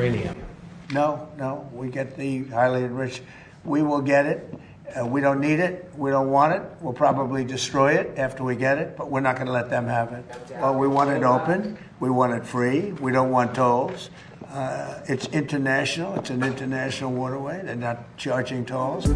uranium? No, we get the highly enriched. We will get it. We don't need it. We don't want it. We'll probably destroy it after we get it, but we're not going to let them have it. Well, we want it open. We want it free. We don't want tolls. It's international. It's an international waterway. They're not charging tolls.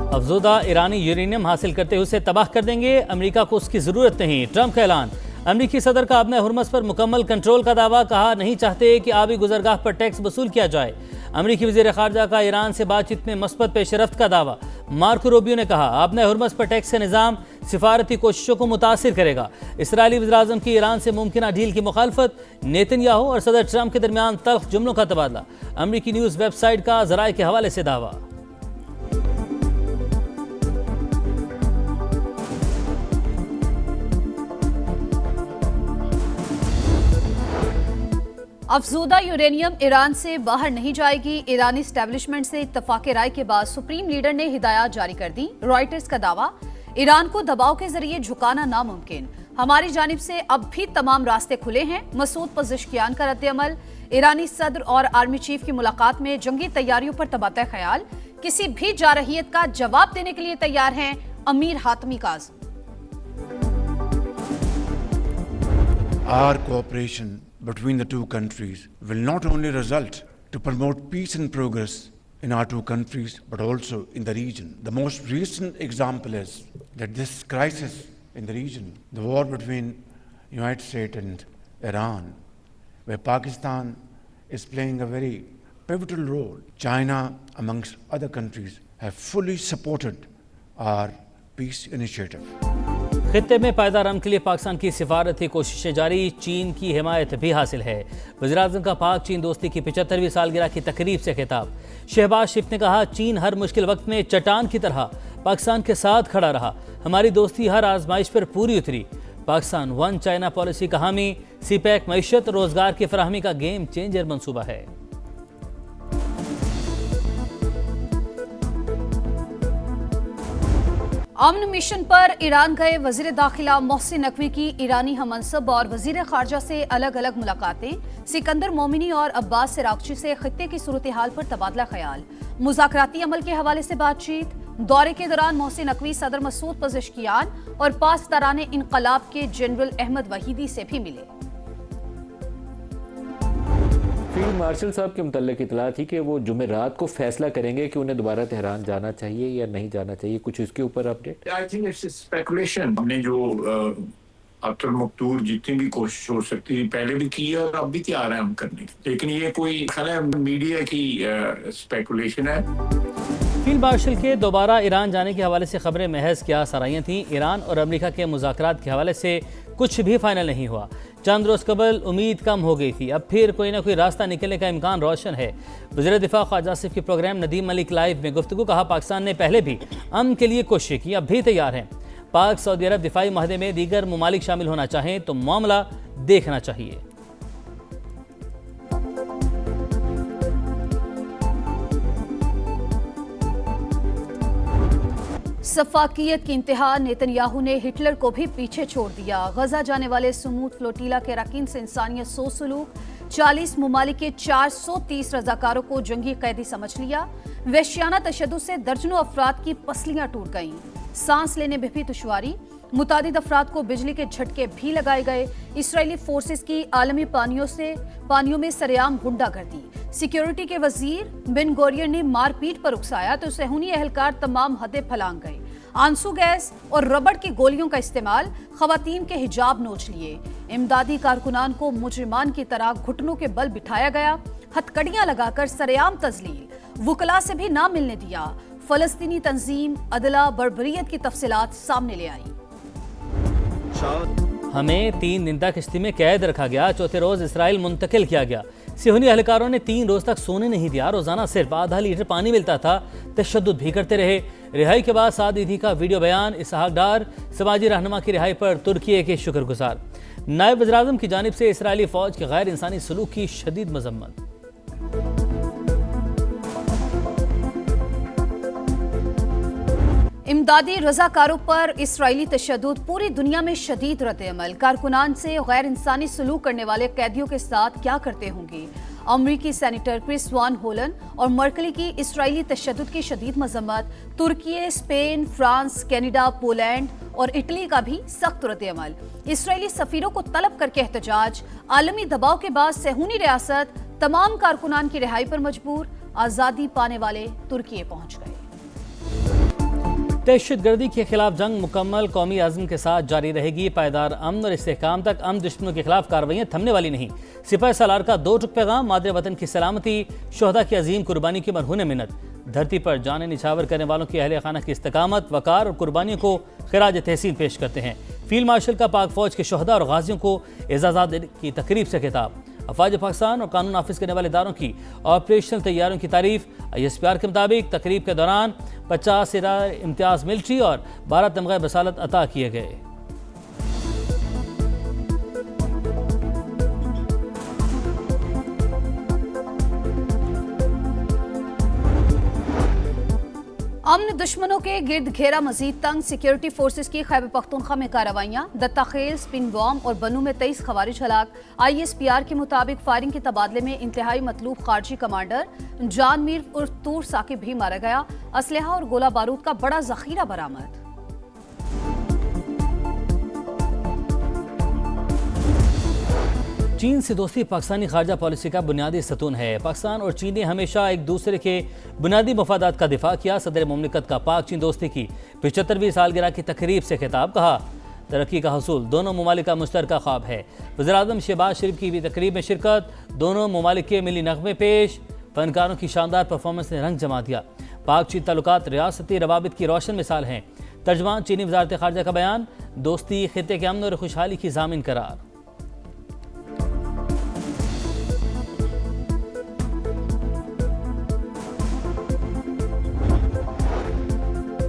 अफजोदा ईरानी uranium हासिल करते हुए उसे तबाह कर देंगे, America को उसकी ज़रूरत नहीं। ट्रंप का ऐलान। अमेरिकी सदर का अपने हुर्मस पर मुकम्मल कंट्रोल का दावा, कहा नहीं चाहते कि आबी गुजरगाह पर टैक्स वसूल किया जाए। अमेरिकी वज़ीर ख़ारजा का ईरान से बातचीत में मस्बत पेशरफ्त का दावा। मार्को रूबियो ने कहा अपने हुर्मस पर टैक्स का निज़ाम सिफारती कोशिशों को मुतासिर करेगा। इसराइली वज़ीर-ए-आज़म की ईरान से मुमकिन डील की मुखालफत, नेतन्याहू और सदर ट्रंप के दरमियान तल्ख जुमलों का तबादला। अमेरिकी न्यूज़ वेबसाइट का ज़राए के हवाले से दावा। अफजूदा यूरेनियम ईरान से बाहर नहीं जाएगी। ईरानी स्टैब्लिशमेंट से इत्तफाक राय के बाद सुप्रीम लीडर ने हिदायत जारी कर दी। रॉयटर्स का दावा, ईरान को दबाव के जरिए झुकाना नामुमकिन। हमारी जानिब से अब भी तमाम रास्ते खुले हैं। मसूद पज़ेश्कियान का रद्द-ए-अमल। ईरानी सदर और आर्मी चीफ की मुलाकात में जंगी तैयारियों पर तबादला ख्याल। किसी भी जारहियत का जवाब देने के लिए तैयार हैं अमीर हातमी काज़। Our cooperation between the two countries will not only result to promote peace and progress in our two countries, but also in the region. The most recent example is that this crisis in the region, the war between United States and Iran, where Pakistan is playing a very pivotal role. China, amongst other countries, have fully supported our peace initiative. खित्ते में पायदार अमन के लिए पाकिस्तान की सिफारती कोशिशें जारी, चीन की हिमायत भी हासिल है। वज़ीर-ए-आज़म का पाक चीन दोस्ती की 75वीं सालगिरह की तकरीब से खिताब। शहबाज शरीफ ने कहा चीन हर मुश्किल वक्त में चट्टान की तरह पाकिस्तान के साथ खड़ा रहा। हमारी दोस्ती हर आजमाइश पर पूरी उतरी। पाकिस्तान वन चाइना पॉलिसी का हामी। सीपैक मईशत रोजगार की फराहमी का गेम चेंजर मंसूबा है। अमन मिशन पर ईरान गए वजीर दाखिला मोहसिन नकवी की ईरानी हममनसब और वजीर खारजा से अलग अलग मुलाकातें। सिकंदर मोमिनी और अब्बास सिरागची से खित्ते की सूरत हाल पर तबादला ख्याल। मुज़ाकराती अमल के हवाले से बातचीत। दौरे के दौरान मोहसिन नकवी सदर मसूद पज़ेश्कियान और पासदारान इनकलाब के जनरल अहमद वहीदी से भी मिले। फील्ड मार्शल साहब के मुतल्लिक इतला थी कि वो जुमेरात को फैसला करेंगे कि उन्हें दोबारा तेहरान जाना चाहिए या नहीं जाना चाहिए। कुछ इसके ऊपर update? I think it's speculation. हमने जो अब्दुल मकतूर जितनी भी कोशिश हो सकती है पहले भी की है और अब भी तैयार है हम करने की, लेकिन ये कोई मीडिया की स्पेकुलेशन है। फील्ड मार्शल के दोबारा ईरान जाने के हवाले से खबरें महज क्या सराइयाँ थीं। ईरान और अमेरिका के मुज़ाकरात के हवाले से कुछ भी फाइनल नहीं हुआ। चंद रोज़ कबल उम्मीद कम हो गई थी, अब फिर कोई ना कोई रास्ता निकलने का इम्कान रोशन है। वज़ीर दिफा ख्वाजा आसिफ की प्रोग्राम नदीम मलिक लाइव में गुफ्तगू, कहा पाकिस्तान ने पहले भी अमन के लिए कोशिश की, अब भी तैयार हैं। पाक सऊदी अरब दिफाई माहदे में दीगर ममालिक शामिल होना चाहें तो मामला देखना चाहिए। सफाकियत की इंतहा, नेतन्याहू ने हिटलर को भी पीछे छोड़ दिया। गजा जाने वाले सुमूद फ्लोटीला के अरकान से इंसानियत सो सलूक। 40 ममालिक के 430 रजाकारों को जंगी कैदी समझ लिया। वहशियाना तशद्दुद से दर्जनों अफराद की पसलियां टूट गईं। सांस लेने में भी दुश्वारी। मुतादिद अफराद को बिजली के झटके भी लगाए गए। इसराइली फोर्सेस की आलमी पानियों में सरेआम गुंडागर्दी। सिक्योरिटी के वजीर बिन गोरियर ने मारपीट पर उकसाया तो सहूनी एहलकार तमाम हदें फलांग गए। आंसू गैस और रबड़ की गोलियों का इस्तेमाल। खवातीन के हिजाब नोच लिए। इमदादी कारकुनान को मुजरिमान की तरह घुटनों के बल बिठाया गया। हथकड़ियां लगाकर सरेआम तजलील। वुकला से भी ना मिलने दिया। फलस्तीनी तंजीम अदला बर्बरियत की तफसीलात सामने ले आई। हमें 3 दिन तक किश्ती में कैद रखा गया। चौथे रोज इसराइल मुंतकिल किया गया। सिहोनी एहलकारों ने 3 रोज तक सोने नहीं दिया। रोजाना सिर्फ आधा लीटर पानी मिलता था। तशद्दुद भी करते रहे। रिहाई के बाद साद ईदी का वीडियो बयान। इसहाक डार समाजी रहनुमा की रिहाई पर तुर्की के शुक्रगुजार। नायब वज़ीर-ए-आज़म की जानिब से इसराइली फौज के गैर इंसानी सलूक की शदीद मजम्मत। इमदादी रजाकारों पर इसराइली तशद्दुद, पूरी दुनिया में शदीद रद्द-ए-अमल। कारकुनान से गैर इंसानी सलूक करने वाले कैदियों के साथ क्या करते होंगे? अमरीकी सेनेटर क्रिस वान होलन और मर्कली की इसराइली तशद्दुद की शदीद मजम्मत। तुर्की, स्पेन, फ्रांस, कनाडा, पोलैंड और इटली का भी सख्त रद्द-ए-अमल। इसराइली सफीरों को तलब करके एहतजाज। आलमी दबाव के बाद सहूनी रियासत तमाम कारकुनान की रिहाई पर मजबूर। आज़ादी पाने वाले तुर्की पहुंच गए। दहशतगर्दी के खिलाफ जंग मुकम्मल कौमी आज़म के साथ जारी रहेगी। पायदार अमन और इस्तेहकाम तक अमन दुश्मनों के खिलाफ कार्रवाइयाँ थमने वाली नहीं। सिपाही सालार का 2 टुक पैगाम। मादरे वतन की सलामती, शोहदा की अजीम कुर्बानी की मरहून मिन्नत। धरती पर जाने निछावर करने वालों की अहले खाना की इस्तकामत, वकार और कुर्बानियों को खिराज तहसीन पेश करते हैं। फील्ड मार्शल का पाक फौज के शोहदा और गाजियों को एजाज़ात देने की तकरीब से खिताब। अफवाज पाकिस्तान और कानून नाफिज करने वाले इदारों की ऑपरेशनल तैयारियों की तारीफ। ISPR के मुताबिक तकरीब के दौरान 50 इम्तियाज मिलिट्री और 12 तमग़े बसालत अता किए गए। अमन दुश्मनों के गिर्द घेरा मजीद तंग। सिक्योरिटी फोर्सेस की खैबर पख्तूनख्वा में कार्रवाइयां। दत्ताखेल, स्पिन बॉम्ब और बनू में 23 खवारिज हलाक। ISPR के मुताबिक फायरिंग के तबादले में इंतहाई मतलूब खारजी कमांडर जान मीर उर्फ तूर साकिब भी मारा गया। असलहा और गोला बारूद का बड़ा जखीरा बरामद। चीन से दोस्ती पाकिस्तानी खारजा पॉलिसी का बुनियादी सतून है। पाकिस्तान और चीन ने हमेशा एक दूसरे के बुनियादी मफादात का दिफा किया। सदर मुमलिकत का पाक चीन दोस्ती की 75वीं सालगिरह की तकरीब से खिताब। कहा, तरक्की का हसूल दोनों ममालिक का मुश्तरका ख्वाब है। वज़ीर-ए-आज़म शहबाज शरीफ की भी तकरीब में शिरकत। दोनों ममालिक के मिली नगमे पेश। फनकारों की शानदार परफॉर्मेंस ने रंग जमा दिया। पाक चीन ताल्लुकात रियासती रवाबित की रोशन मिसाल हैं। तर्जमान चीनी वज़ारत खारजा का बयान। दोस्ती खित्ते के अमन और खुशहाली की ज़ामिन करार।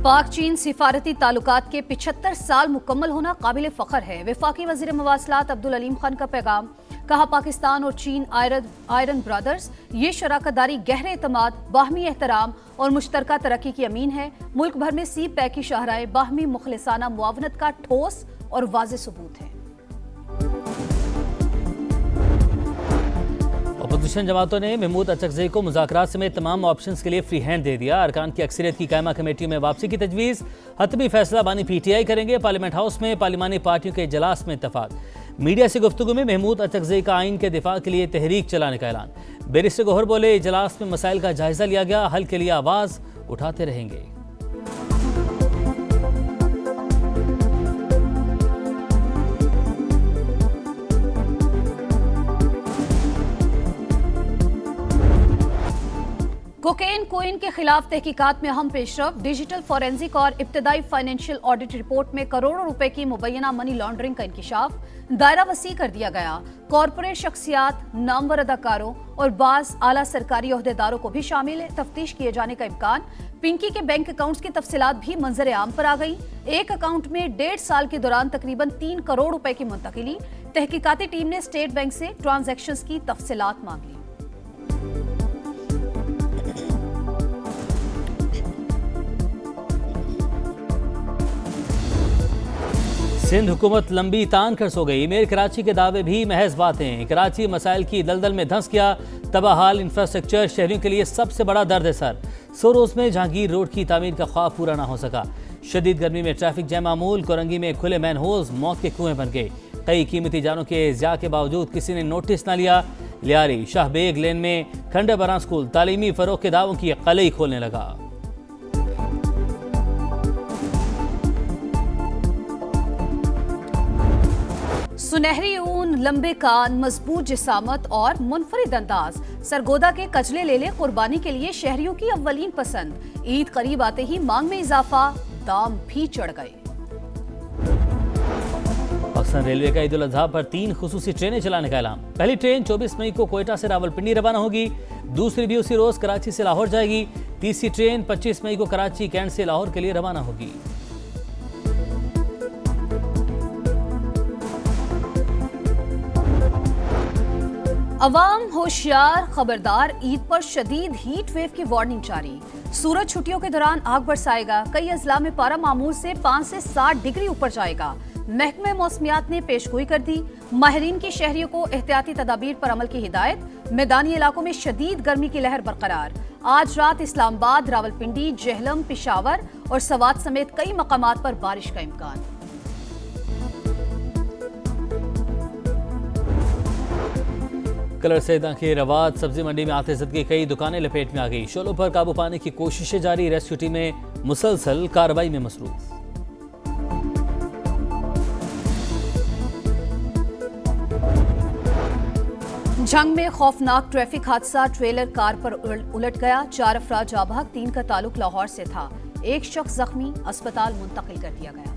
पाक चीन सिफारती ताल्लुकात के 75 साल मुकम्मल होना काबिल फ़ख्र है। वफाकी वज़ीर मवासलात अब्दुल अलीम खान का पैगाम। कहा, पाकिस्तान और चीन आयरन ब्रदर्स। ये शराकतदारी गहरे एतमाद, बाहमी एहतराम और मुश्तरका तरक्की की अमीन है। मुल्क भर में सी पैक की शाहराएं बाहमी मुखलिसाना मुआवनत का ठोस और वाज़े सबूत है। अपोजिशन जमातों ने महमूद अचकज़ई को मुज़ाकरात समेत तमाम ऑप्शंस के लिए फ्री हैंड दे दिया। अरकान की अक्सरियत की कायमा कमेटी में वापसी की तजवीज़। हतमी फैसला बानी PTI करेंगे। पार्लियामेंट हाउस में पार्लिमानी पार्टियों के इजलास में इत्तफाक। मीडिया से गुफ्तगू में महमूद अचकज़ई का आइन के दिफा के लिए तहरीक चलाने का ऐलान। बैरिस्टर गौहर बोले, इजलास में मसाइल का जायजा लिया गया, हल के लिए आवाज़ उठाते रहेंगे। कोकेन कोइन के खिलाफ तहकीकात में अहम पेशरफ। डिजिटल फॉरेंसिक और इब्तदाई फाइनेंशियल ऑडिट रिपोर्ट में करोड़ों रुपए की मुबैना मनी लॉन्ड्रिंग का इंकिशाफ। दायरा वसी कर दिया गया। कॉरपोरेट शख्सियात, नामवर अदाकारों और बाज़ आला सरकारी ओहदेदारों को भी शामिल है। तफ्तीश किए जाने का इम्कान। पिंकी के बैंक अकाउंट्स की तफसीलात भी मंजर आम पर आ गई। एक अकाउंट में 1.5 साल के दौरान तकरीबन 3 करोड़ रुपए की मुंतकिली। तहकीकाती टीम ने स्टेट बैंक से ट्रांजैक्शंस की तफसीलात मांगी। सिंध हुकूमत लंबी तान कर सो गई। मेयर कराची के दावे भी महज बातें। कराची मसाइल की दलदल में धंस गया। तबाहाल इंफ्रास्ट्रक्चर शहरियों के लिए सबसे बड़ा दर्द है सर। 100 रोज में जहांगीर रोड की तामीर का ख्वाब पूरा ना हो सका। शदीद गर्मी में ट्रैफिक जैम मामूल। कोरंगी में खुले मैन होल्स मौत के कुएं बन गए। कई कीमती जानों के ज़िया के बावजूद किसी ने नोटिस न लिया। लियारी शाहबेग लेन में खंडे बरा स्कूल तालीमी फरोग के दावों की कलई खोलने लगा। सुनहरी ऊन, लंबे कान, मजबूत जिसामत और मुनफरिद अंदाज। सरगोदा के कचले ले ले कुर्बानी के लिए शहरियों की अव्वलीन पसंद। ईद करीब आते ही मांग में इजाफा, दाम भी चढ़ गए। पाकिस्तान रेलवे का ईद उल अजहा पर 3 खुसूसी ट्रेनें चलाने का ऐलान। पहली ट्रेन 24 मई को कोयटा से रावलपिंडी रवाना होगी। दूसरी भी उसी रोज कराची से लाहौर जाएगी। तीसरी ट्रेन 25 मई को कराची कैंट से लाहौर के लिए रवाना होगी। अवाम होशियार, खबरदार। ईद पर शदीद हीट वेव की वार्निंग जारी। सूरज छुट्टियों के दौरान आग बरसाएगा। कई अजला में पारा मामूल से 5 से 7 डिग्री ऊपर जाएगा। महकमे मौसमियात ने पेशगोई कर दी। माहिरीन की शहरियों को एहतियाती तदाबीर पर अमल की हिदायत। मैदानी इलाकों में शदीद गर्मी की लहर बरकरार। आज रात इस्लामाबाद, रावलपिंडी, जेहलम, पिशावर और सवात समेत कई मकामात पर बारिश का इम्कान। कलर सैदा के रवात सब्जी मंडी में आते की कई दुकानें लपेट में आ गई। शोलों पर काबू पाने की कोशिशें जारी। रेस्क्यू टीमें मुसलसल कार्रवाई में मसरूफ। झंग में खौफनाक ट्रैफिक हादसा। ट्रेलर कार पर उलट गया। 4 अफराद जाँ बहक, 3 का ताल्लुक लाहौर से था। एक शख्स जख्मी, अस्पताल मुंतकिल कर दिया गया।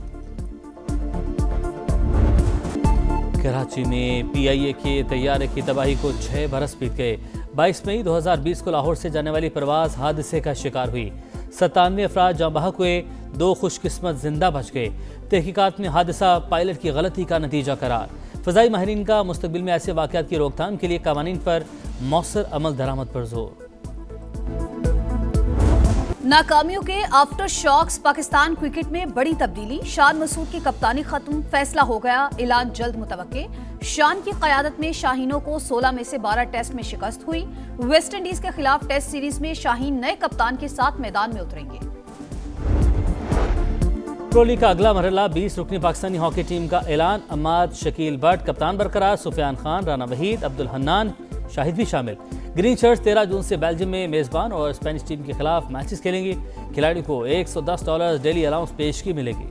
कराची में PIA के तैयारे की तबाही को 6 बरस बीत गए। 22 मई 2020 को लाहौर से जाने वाली परवाज हादसे का शिकार हुई। 97 अफराद जाँ बहक हुए, 2 खुशकिस्मत जिंदा बच गए। तहकीकात में हादसा पायलट की गलती का नतीजा करार। फ़ज़ाई माहिरीन का मुस्तकबिल में ऐसे वाक़यात की रोकथाम के लिए कवानीन पर मौसर अमल दरामद पर जोर। नाकामियों के आफ्टर शॉक्स। पाकिस्तान क्रिकेट में बड़ी तब्दीली। शान मसूद की कप्तानी खत्म, फैसला हो गया, ऐलान जल्द मुतवक्के। शान की क़यादत में शाहीनों को 16 में से 12 टेस्ट में शिकस्त हुई। वेस्ट इंडीज के खिलाफ टेस्ट सीरीज में शाहीन नए कप्तान के साथ मैदान में उतरेंगे। प्रो लीग का अगला मरहला 20 रुकनी पाकिस्तानी हॉकी टीम का ऐलान। अम्माद, शकील भट्ट कप्तान बरकरार। सुफियान खान, राना वहीद, अब्दुल हन्नान, शाहिद भी शामिल। ग्रीन शर्ट्स 13 जून से बेल्जियम में मेजबान और स्पेनिश टीम के खिलाफ मैचेस खेलेंगी। खिलाड़ियों को $110 डेली अलाउंस पेशगी मिलेगी।